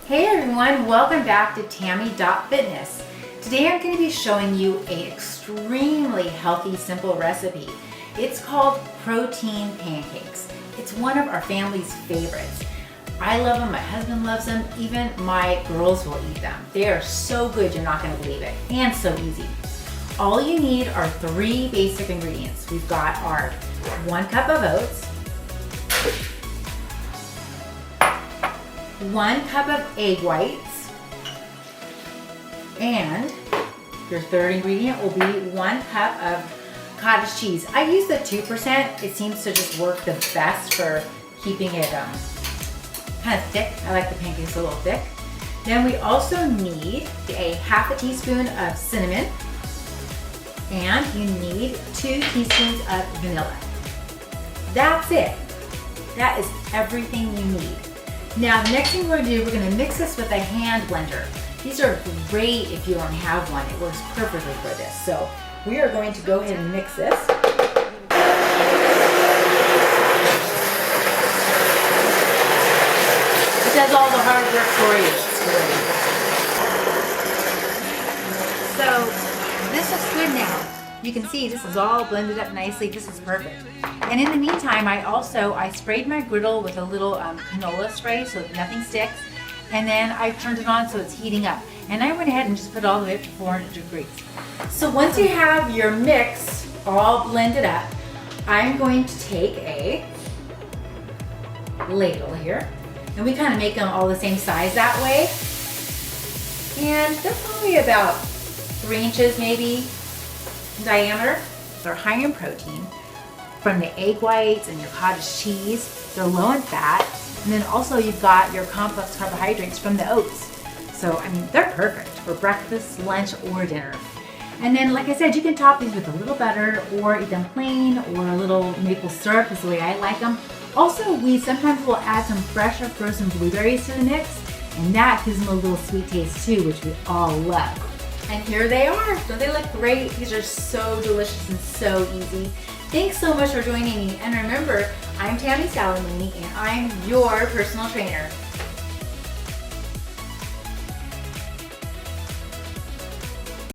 Hey everyone, welcome back to Tammy.Fitness. Today I'm going to be showing you an extremely healthy, simple recipe. It's called protein pancakes. It's one of our family's favorites. I love them, my husband loves them, even my girls will eat them. They are so good, you're not going to believe it, and so easy. All you need are 3 basic ingredients. We've got our 1 cup of oats, 1 cup of egg whites, and your third ingredient will be 1 cup of cottage cheese. I use the 2%. It seems to just work the best for keeping it kind of thick. I like the pancakes a little thick. Then we also need a half a teaspoon of cinnamon, and you need 2 teaspoons of vanilla. That's it. That is everything you need. Now, the next thing we're gonna do, we're gonna mix this with a hand blender. These are great if you don't have one. It works perfectly for this. So we are going to go ahead and mix this. It does all the hard work for you. It's great. So this looks good now. You can see this is all blended up nicely. This is perfect. And in the meantime, I sprayed my griddle with a little canola spray so that nothing sticks. And then I turned it on so it's heating up. And I went ahead and just put it all the way up to 400 degrees. So once you have your mix all blended up, I'm going to take a ladle here. And we kind of make them all the same size that way. And they're probably about 3 inches maybe in diameter. They're high in protein from the egg whites and your cottage cheese. They're low in fat. And then also you've got your complex carbohydrates from the oats. So, I mean, they're perfect for breakfast, lunch, or dinner. And then, like I said, you can top these with a little butter or eat them plain, or a little maple syrup is the way I like them. Also, we sometimes will add some fresh or frozen blueberries to the mix, and that gives them a little sweet taste too, which we all love. And here they are. Don't they look great? These are so delicious and so easy. Thanks so much for joining me. And remember, I'm Tammy Salamone, and I'm your personal trainer.